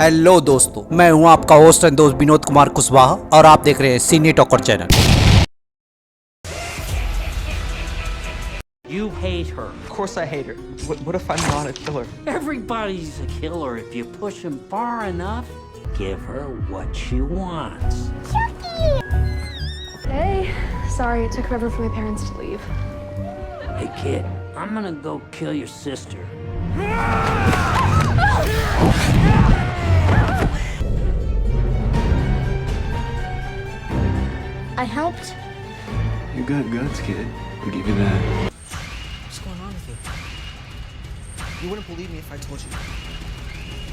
Hello दोस्तों, मैं हूं आपका होस्ट एंड दोस्त विनोद कुमार कुशवाहा और आप देख रहे हैं cine talker channel. You hate her. Of course I hate her. What if I'm not a killer? Everybody's a killer if you push them far enough. Give her what she wants. Hey, sorry it took forever for my parents to leave. Hey kid, I'm gonna go kill your sister. I helped. You got guts, kid. I'll give you that. What's going on with you? You wouldn't believe me if I told you.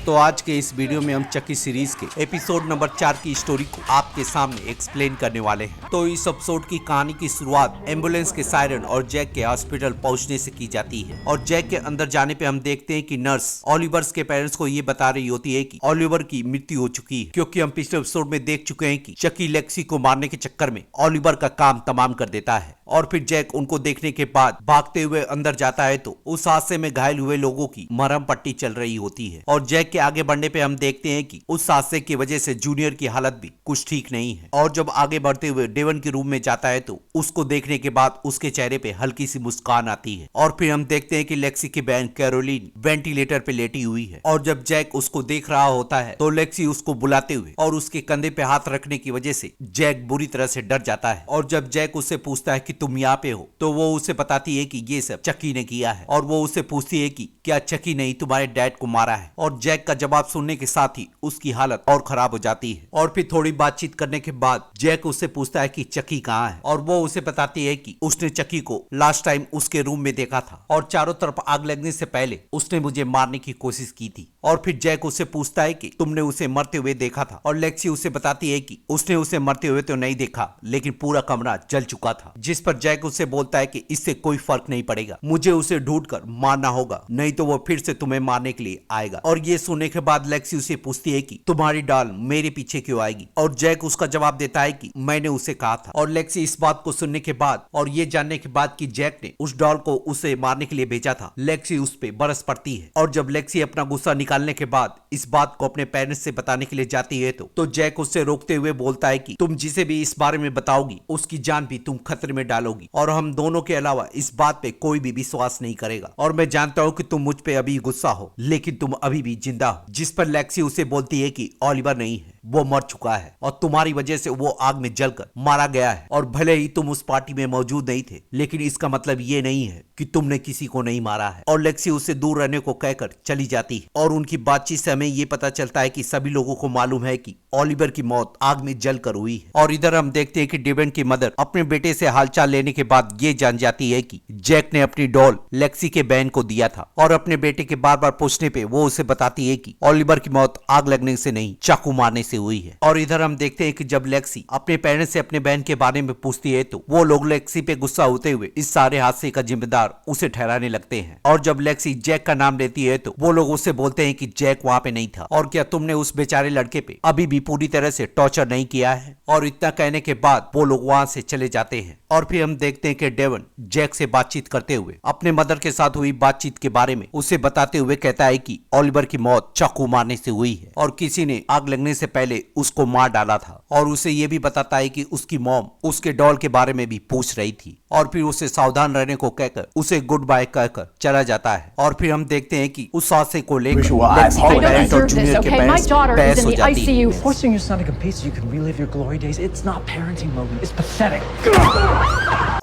तो आज के इस video में हम चकी series के episode number 4 की story को आपके सामने एक्सप्लेन करने वाले हैं। तो इस एपिसोड की कहानी की शुरुआत एम्बुलेंस के सायरन और जैक के हॉस्पिटल पहुंचने से की जाती है और जैक के अंदर जाने पे हम देखते हैं कि नर्स ओलिवर्स के पेरेंट्स को ये बता रही होती है कि ओलिवर की मृत्यु हो चुकी है, क्योंकि हम पिछले एपिसोड में देख चुके हैं कि चकी लेक्सी को मारने के चक्कर में ओलिवर का काम तमाम कर देता है। और फिर जैक उनको देखने के बाद भागते हुए अंदर जाता है तो उस हादसे में घायल हुए लोगों की मरहम पट्टी चल रही होती है और जैक के आगे बढ़ने पे हम देखते हैं कि उस हादसे की वजह से जूनियर की हालत भी कुछ ठीक नहीं है। और जब आगे बढ़ते हुए डेवन के रूम में जाता है तो उसको देखने के बाद उसके चेहरे पे हल्की सी मुस्कान आती है और फिर हम देखते हैं कि लेक्सी की बहन कैरोलिन वेंटिलेटर पे लेटी हुई है और जब जैक उसको देख रहा होता है तो लेक्सी उसको बुलाते हुए और उसके कंधे पे हाथ रखने की वजह से जैक बुरी तरह से डर जाता है और जब जैक उससे पूछता है कि तुम यहाँ पे हो तो वो उसे बताती है कि ये सब चक्की ने किया है और वो उससे पूछती है कि क्या चक्की ने तुम्हारे डैड को मारा है और जैक का जवाब सुनने के साथ ही उसकी हालत और खराब हो जाती है और फिर थोड़ी बातचीत करने के बाद जैक उससे पूछता है कि चक्की कहाँ है और वो उसे बताती है कि उसने चक्की को लास्ट टाइम उसके रूम में देखा था और चारों तरफ आग लगने से पहले उसने मुझे मारने की कोशिश की थी। और फिर जैक उससे पूछता है कि तुमने उसे मरते हुए देखा था और लेक्सी उसे बताती है कि उसने उसे मरते हुए तो नहीं देखा लेकिन पूरा कमरा जल चुका था, जिस पर जैक उससे बोलता है कि इससे कोई फर्क नहीं पड़ेगा, मुझे उसे ढूंढकर मारना होगा नहीं तो वो फिर से तुम्हें मारने के लिए आएगा। और ये सुनने के बाद लेक्सी उसे पूछती है कि तुम्हारी डॉल मेरे पीछे क्यों आएगी और जैक उसका जवाब देता है कि मैंने उसे कहा था। और लेक्सी इस बात को सुनने के बाद और ये जानने के बाद कि जैक ने उस डॉल को उसे मारने के लिए भेजा था, लेक्सी उस पे बरस पड़ती है और जब लेक्सी अपना गुस्सा निकालने के बाद इस बात को अपने पेरेंट्स से बताने के लिए जाती है तो जैक उससे रोकते हुए बोलता है कि तुम जिसे भी इस बारे में बताओगी उसकी जान भी तुम खतरे में डालोगी और हम दोनों के अलावा इस बात पे कोई भी विश्वास नहीं करेगा और मैं जानता हूँ कि तुम मुझ पे अभी गुस्सा हो लेकिन तुम अभी भी जिंदा हो। जिस पर लेक्सी उसे बोलती है कि ओलिवर नहीं है, वो मर चुका है और तुम्हारी वजह से वो आग में जलकर मारा गया है और भले ही तुम उस पार्टी में मौजूद नहीं थे लेकिन इसका मतलब ये नहीं है कि तुमने किसी को नहीं मारा है। और लेक्सी उससे दूर रहने को कहकर चली जाती है और उनकी बातचीत से हमें ये पता चलता है कि सभी लोगों को मालूम है कि ओलिवर की मौत आग में जलकर हुई है। और इधर हम देखते हैं कि डेवन की मदर अपने बेटे से हालचाल लेने के बाद ये जान जाती है कि जैक ने अपनी डॉल लेक्सी के बहन को दिया था और अपने बेटे के बार बार पूछने पे वो उसे बताती है कि ओलिवर की मौत आग लगने से नहीं चाकू मारने से हुई है। और इधर हम देखते हैं कि जब लेक्सी अपने पेरेंट्स से अपने बहन के बारे में पूछती है तो वो लोग लेक्सी पे गुस्सा होते हुए इस सारे हादसे का जिम्मेदार उसे ठहराने लगते हैं। और जब लेक्सी जैक का नाम लेती है तो वो लोग उससे बोलते हैं कि जैक वहाँ पे नहीं था और क्या तुमने उस बेचारे लड़के पे अभी भी पूरी तरह से टॉर्चर नहीं किया है। और इतना कहने के बाद वो लोग वहाँ से चले जाते हैं और फिर हम देखते हैं कि डेवन जैक से बातचीत करते हुए अपने मदर के साथ हुई बातचीत के बारे में उसे बताते हुए कहता है कि ओलिवर की मौत चाकू मारने से हुई है और किसी ने आग लगने से पहले उसको मार डाला था। और उसे ये भी बताता है कि उसकी मॉम उसके डॉल के बारे में भी पूछ रही थी और फिर उसे सावधान रहने को कहकर उसे गुड बाय कहकर चला जाता है। और फिर हम देखते हैं कि उस हादसे को लेकर लेक्सी के पेरेंट्स और जूनियर के पेरेंट्स बहस हो जाती है। Forcing your son to compete so you can relive your glory days, it's not parenting, Logan. It's pathetic.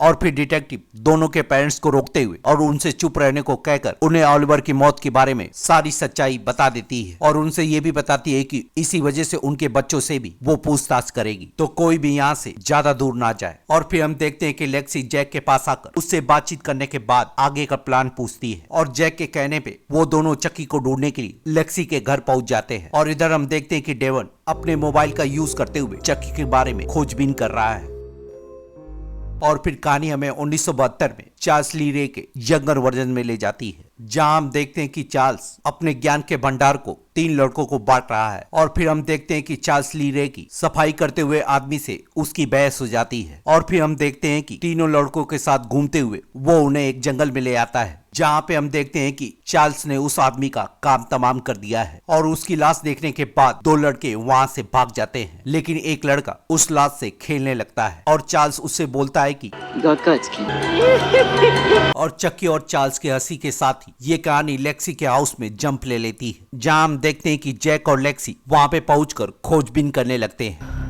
और फिर डिटेक्टिव दोनों के पेरेंट्स को रोकते हुए और उनसे चुप रहने को कहकर उन्हें ओलिवर की मौत के बारे में सारी सच्चाई बता देती है और उनसे ये भी बताती है कि इसी वजह से उनके बच्चों से भी वो पूछताछ करेगी तो कोई भी यहाँ से ज्यादा दूर ना जाए। और फिर हम देखते हैं कि लेक्सी जैक के पास आकर उससे बातचीत करने के बाद आगे का प्लान पूछती है और जैक के कहने पे वो दोनों चक्की को ढूंढने के लिए लेक्सी के घर पहुंच जाते हैं। और इधर हम देखते हैं कि डेवन अपने मोबाइल का यूज करते हुए चक्की के बारे में खोजबीन कर रहा है। और फिर कहानी हमें 1972 में चार्ल्स ली रे के यंगर वर्जन में ले जाती है, जहां हम देखते हैं कि चार्ल्स अपने ज्ञान के भंडार को 3 लड़कों को बांट रहा है। और फिर हम देखते हैं कि चार्ल्स ली रे की सफाई करते हुए आदमी से उसकी बहस हो जाती है। और फिर हम देखते हैं कि तीनों लड़कों के साथ घूमते हुए वो उन्हें एक जंगल में ले आता है, जहाँ पे हम देखते हैं कि चार्ल्स ने उस आदमी का काम तमाम कर दिया है। और उसकी लाश देखने के बाद 2 लड़के वहाँ से भाग जाते हैं, लेकिन एक लड़का उस लाश से खेलने लगता है और चार्ल्स उससे बोलता है कि और चक्की और चार्ल्स के हंसी के साथ ही ये कहानी लेक्सी के हाउस में जंप ले लेती है, जहाँ हम देखते हैं कि जैक और लेक्सी वहाँ पे पहुंचकर खोजबीन करने लगते हैं।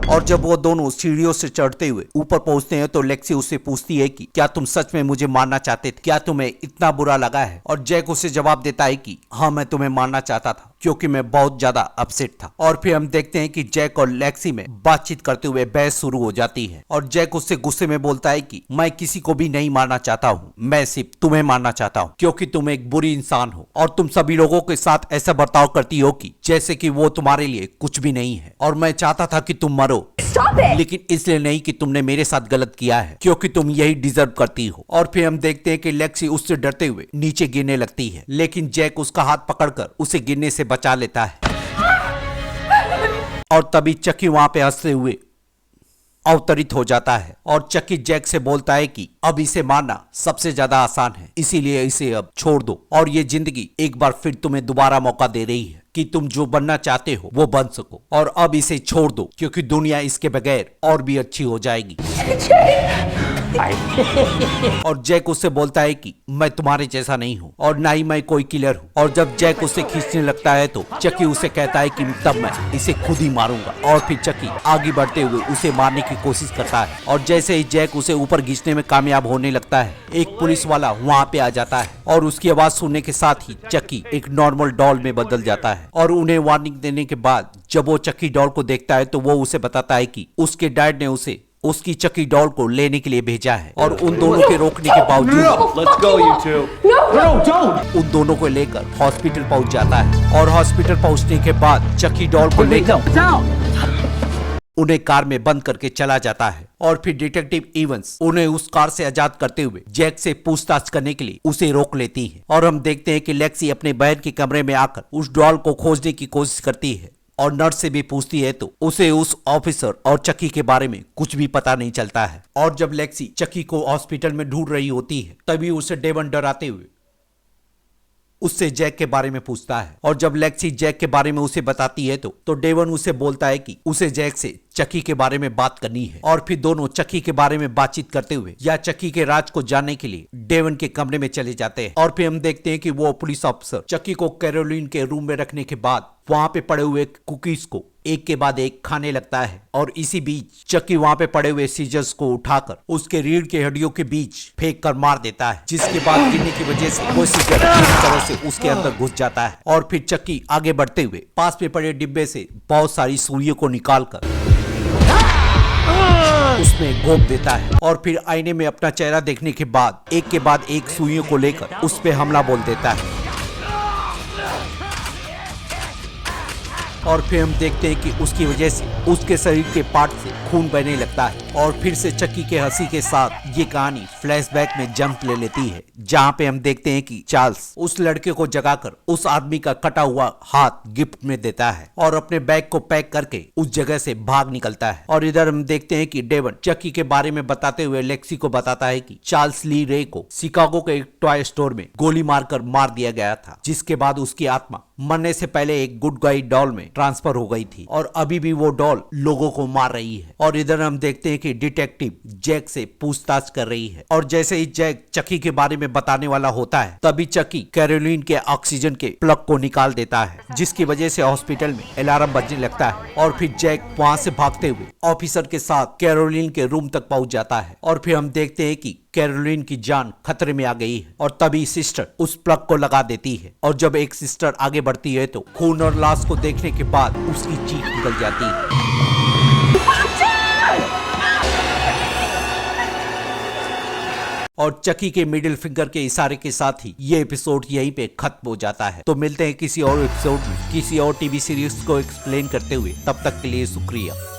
और जब वो दोनों सीढ़ियों से चढ़ते हुए ऊपर पहुंचते हैं तो लेक्सी उससे पूछती है कि क्या तुम सच में मुझे मारना चाहते थे, क्या तुम्हें इतना बुरा लगा है? और जैक उसे जवाब देता है कि हाँ, मैं तुम्हें मारना चाहता था क्योंकि मैं बहुत ज्यादा अपसेट था। और फिर हम देखते हैं कि जैक और लेक्सी में बातचीत करते हुए बहस शुरू हो जाती है और जैक उससे गुस्से में बोलता है कि मैं किसी को भी नहीं मारना चाहता हूँ, मैं सिर्फ तुम्हें मारना चाहता हूँ क्योंकि तुम एक बुरी इंसान हो और तुम सभी लोगों के साथ ऐसा बर्ताव करती हो कि जैसे कि वो तुम्हारे लिए कुछ भी नहीं है। और मैं चाहता था कि तुम मरो, लेकिन इसलिए नहीं कि तुमने मेरे साथ गलत किया है, क्योंकि तुम यही डिजर्व करती हो। और फिर हम देखते हैं कि लेक्सी उससे डरते हुए नीचे गिरने लगती है, लेकिन जैक उसका हाथ पकड़कर उसे गिरने से बचा लेता है। और तभी चक्की वहां पे हंसते हुए अवतरित हो जाता है और चक्की जैक से बोलता है कि अब इसे मारना सबसे ज्यादा आसान है, इसीलिए इसे अब छोड़ दो और ये जिंदगी एक बार फिर तुम्हें दोबारा मौका दे रही है कि तुम जो बनना चाहते हो वो बन सको, और अब इसे छोड़ दो क्योंकि दुनिया इसके बगैर और भी अच्छी हो जाएगी। और जैक उससे बोलता है कि मैं तुम्हारे जैसा नहीं हूँ और ना ही मैं कोई किलर हूँ। और जब जैक उसे खींचने लगता है तो चक्की उसे कहता है कि तब मैं इसे खुद ही मारूंगा। और फिर चक्की आगे बढ़ते हुए उसे मारने की कोशिश करता है और जैसे ही जैक उसे ऊपर खींचने में कामयाब होने लगता है, एक पुलिस वाला वहाँ पे आ जाता है और उसकी आवाज सुनने के साथ ही चक्की एक नॉर्मल डॉल में बदल जाता है। और उन्हें वार्निंग देने के बाद जब वो चक्की डॉल को देखता है तो वो उसे बताता है कि उसके डैड ने उसे उसकी चक्की डॉल को लेने के लिए भेजा है। और उन दोनों के रोकने के बावजूद उन दोनों को लेकर हॉस्पिटल पहुंच जाता है और हॉस्पिटल पहुंचने के बाद चक्की डॉल को लेकर उन्हें कार में बंद करके चला जाता है। और फिर डिटेक्टिव इवंस उन्हें उस कार से आजाद करते हुए जैक से पूछताछ करने के लिए उसे रोक लेती है। और हम देखते हैं कि लेक्सी अपने बहन के कमरे में आकर उस डॉल को खोजने की कोशिश करती है और नर्स से भी पूछती है तो उसे उस ऑफिसर और चक्की के बारे में कुछ भी पता नहीं चलता है। और जब लेक्सी चक्की को हॉस्पिटल में ढूंढ रही होती है तभी उसे डेवन डराते हुए उससे जैक के बारे में पूछता है। और जब लेक्सी जैक के बारे में उसे बताती है तो डेवन उसे बोलता है कि उसे जैक से चक्की के बारे में बात करनी है। और फिर दोनों चक्की के बारे में बातचीत करते हुए या चक्की के राज को जानने के लिए डेवन के कमरे में चले जाते हैं। और फिर हम देखते हैं कि वो पुलिस ऑफिसर चक्की को कैरोलिन के रूम में रखने के बाद वहां पे पड़े हुए कुकीज को एक के बाद एक खाने लगता है। और इसी बीच चक्की वहां पे पड़े हुए सीजर्स को उठाकर उसके रीढ़ के हड्डियों के बीच फेंक कर मार देता है, जिसके बाद गिरने की वजह से वो सीजर पूरी तरह से उसके अंदर घुस जाता है। और फिर चक्की आगे बढ़ते हुए पास में पड़े डिब्बे से बहुत सारी सुइयों को निकालकर उसमें घोंप देता है और फिर आईने में अपना चेहरा देखने के बाद एक सुइयों को लेकर उस पे हमला बोल देता है। और फिर हम देखते हैं कि उसकी वजह से उसके शरीर के पार्ट से खून बहने लगता है। और फिर से चक्की के हंसी के साथ ये कहानी फ्लैशबैक में जंप ले लेती है, जहाँ पे हम देखते हैं कि चार्ल्स उस लड़के को जगाकर उस आदमी का कटा हुआ हाथ गिफ्ट में देता है और अपने बैग को पैक करके उस जगह से भाग निकलता है। और इधर हम देखते हैं कि डेवन चक्की के बारे में बताते हुए लेक्सी को बताता है कि चार्ल्स ली रे को शिकागो के एक टॉय स्टोर में गोली मारकर मार दिया गया था, जिसके बाद उसकी आत्मा मरने से पहले एक गुड गाई डॉल में ट्रांसफर हो गई थी और अभी भी वो डॉल लोगों को मार रही है। और इधर हम देखते हैं कि डिटेक्टिव जैक से पूछताछ कर रही है और जैसे ही जैक चक्की के बारे में बताने वाला होता है तभी चक्की कैरोलिन के ऑक्सीजन के प्लग को निकाल देता है, जिसकी वजह से हॉस्पिटल में अलार्म बजने लगता है। और फिर जैक वहां से भागते हुए ऑफिसर के साथ कैरोलिन के रूम तक पहुंच जाता है और फिर हम देखते हैं कि कैरोलिन की जान खतरे में आ गई है और तभी सिस्टर उस प्लग को लगा देती है। और जब एक सिस्टर आगे बढ़ती है तो खून और लाश को देखने के बाद उसकी चीख निकल जाती है। और चक्की के मिडिल फिंगर के इशारे के साथ ही ये एपिसोड यहीं पे खत्म हो जाता है। तो मिलते हैं किसी और एपिसोड में किसी और टीवी सीरीज को एक्सप्लेन करते हुए, तब तक के लिए शुक्रिया।